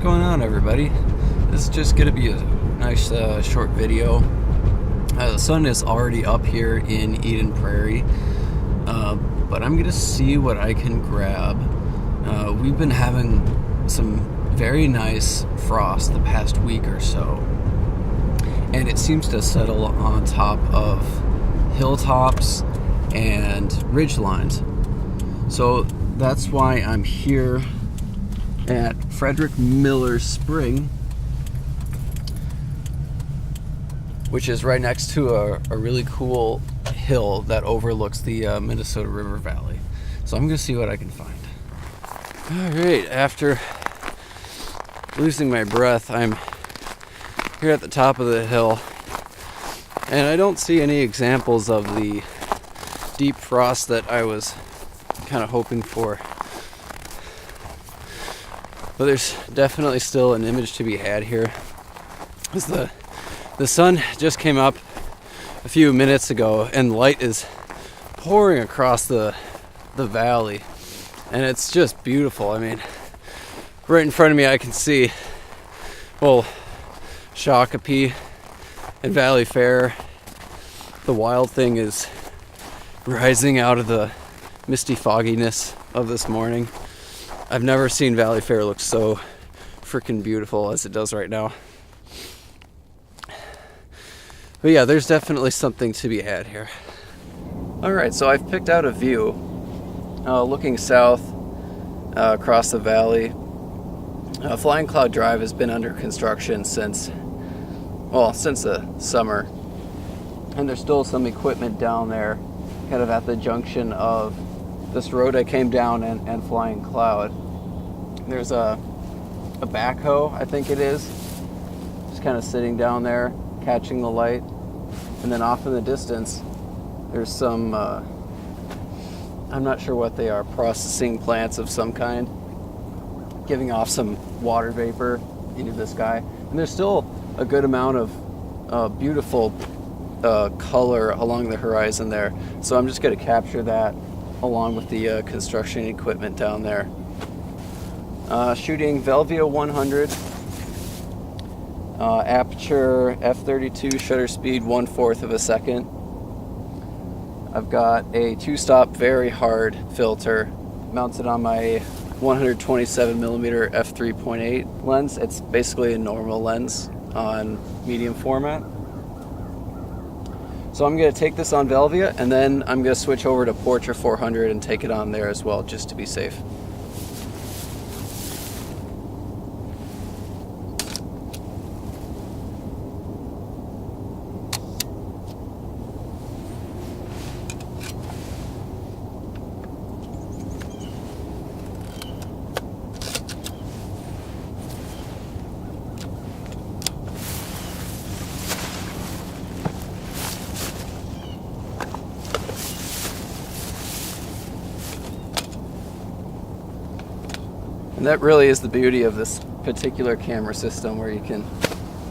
going on, everybody? This is just going to be a nice short video. The sun is already up here in Eden Prairie, but I'm going to see what I can grab. We've been having some very nice frost the past week or so, and it seems to settle on top of hilltops and ridge lines. So that's why I'm here at Frederick Miller Spring, which is right next to a really cool hill that overlooks the Minnesota River Valley. So I'm gonna see what I can find. All right, after losing my breath, I'm here at the top of the hill, and I don't see any examples of the deep frost that I was kind of hoping for. But there's definitely still an image to be had here. As the sun just came up a few minutes ago, and light is pouring across the valley, and it's just beautiful. I mean, right in front of me I can see, well, Shakopee and Valley Fair. The Wild Thing is rising out of the misty fogginess of this morning. I've never seen Valley Fair look so freaking beautiful as it does right now. But yeah, there's definitely something to be had here. Alright, so I've picked out a view looking south across the valley. Flying Cloud Drive has been under construction since the summer. And there's still some equipment down there, kind of at the junction of this road I came down and Flying Cloud. There's a backhoe, I think it is, just kind of sitting down there catching the light. And then off in the distance there's some I'm not sure what they are, processing plants of some kind, giving off some water vapor into the sky. And there's still a good amount of beautiful color along the horizon there, so I'm just going to capture that along with the construction equipment down there. Shooting Velvia 100, aperture f32, shutter speed 1/4 of a second. I've got a 2-stop very hard filter mounted on my 127mm f3.8 lens. It's basically a normal lens on medium format. So I'm going to take this on Velvia, and then I'm going to switch over to Portra 400 and take it on there as well, just to be safe. And that really is the beauty of this particular camera system, where you can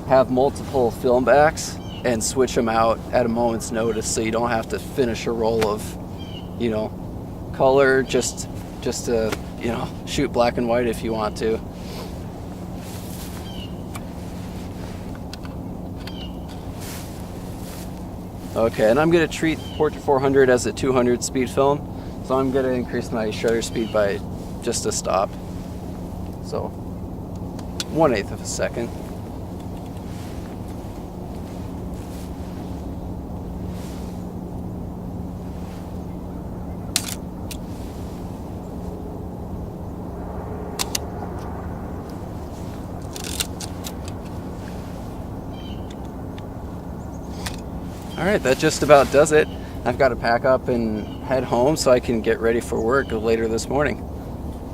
have multiple film backs and switch them out at a moment's notice, so you don't have to finish a roll of, color just to, shoot black and white if you want to. Okay, and I'm going to treat Portra 400 as a 200 speed film, so I'm going to increase my shutter speed by just a stop. So 1/8 of a second. Alright, that just about does it. I've got to pack up and head home so I can get ready for work later this morning.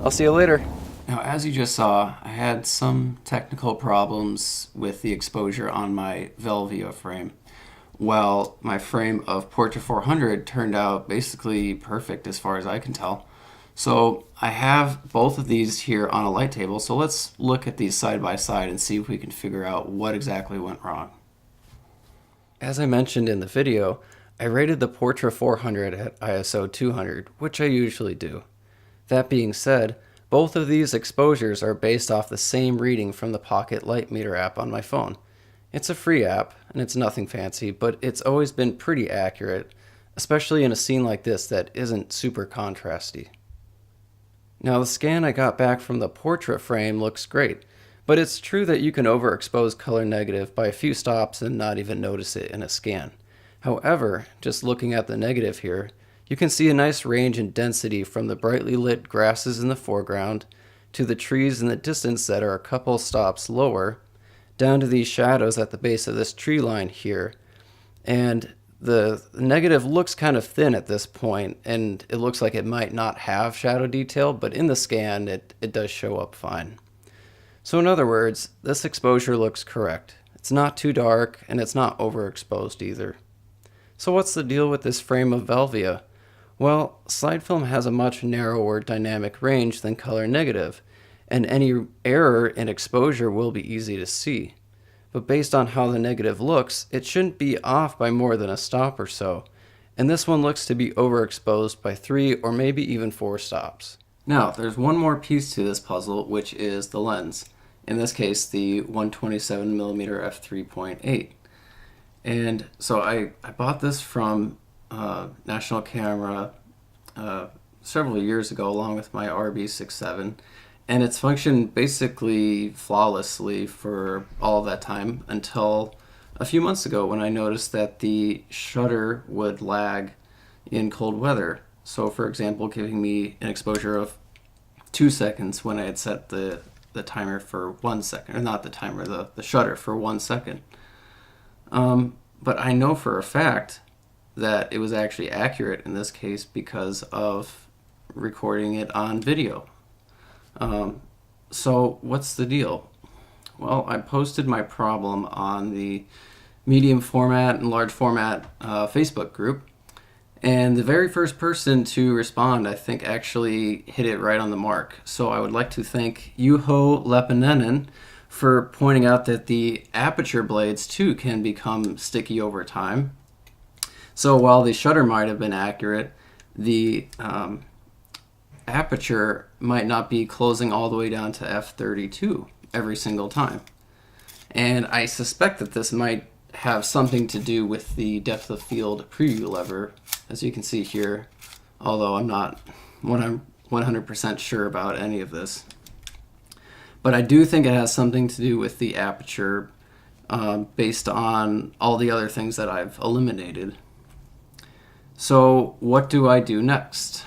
I'll see you later. Now, as you just saw, I had some technical problems with the exposure on my Velvia frame. Well, my frame of Portra 400 turned out basically perfect as far as I can tell. So I have both of these here on a light table, so let's look at these side by side and see if we can figure out what exactly went wrong. As I mentioned in the video, I rated the Portra 400 at ISO 200, which I usually do. That being said, Both of these exposures are based off the same reading from the Pocket Light Meter app on my phone. It's a free app, and it's nothing fancy, but it's always been pretty accurate, especially in a scene like this that isn't super contrasty. Now, the scan I got back from the portrait frame looks great, but it's true that you can overexpose color negative by a few stops and not even notice it in a scan. However, just looking at the negative here, you can see a nice range in density from the brightly lit grasses in the foreground to the trees in the distance that are a couple stops lower, down to these shadows at the base of this tree line here. And the negative looks kind of thin at this point, and it looks like it might not have shadow detail, but in the scan it does show up fine. So in other words, this exposure looks correct. It's not too dark, and it's not overexposed either. So what's the deal with this frame of Velvia? Well, slide film has a much narrower dynamic range than color negative, and any error in exposure will be easy to see. But based on how the negative looks, it shouldn't be off by more than a stop or so, and this one looks to be overexposed by 3 or maybe even 4 stops. Now, there's one more piece to this puzzle, which is the lens. In this case, the 127mm f3.8. And so I bought this from National Camera several years ago along with my RB67, and it's functioned basically flawlessly for all of that time until a few months ago when I noticed that the shutter would lag in cold weather. So for example, giving me an exposure of 2 seconds when I had set the timer for 1 second, or not the timer, the shutter for 1 second. But I know for a fact that it was actually accurate in this case because of recording it on video. So what's the deal? Well, I posted my problem on the medium format and large format Facebook group, and the very first person to respond, I think, actually hit it right on the mark. So I would like to thank Juho Leppänen for pointing out that the aperture blades too can become sticky over time. So while the shutter might have been accurate, the aperture might not be closing all the way down to f32 every single time. And I suspect that this might have something to do with the depth of field preview lever, as you can see here, although I'm not 100% sure about any of this. But I do think it has something to do with the aperture based on all the other things that I've eliminated. So what do I do next?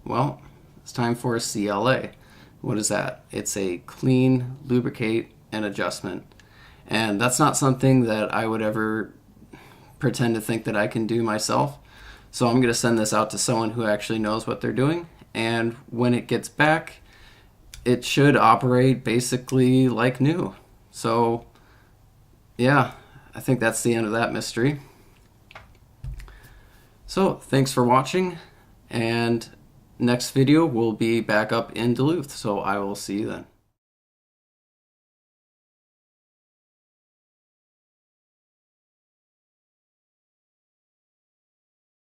Well, it's time for a CLA. What is that? It's a clean, lubricate, and adjustment. And that's not something that I would ever pretend to think that I can do myself. So I'm going to send this out to someone who actually knows what they're doing. And when it gets back, it should operate basically like new. So yeah, I think that's the end of that mystery. So thanks for watching, and next video will be back up in Duluth, so I will see you then.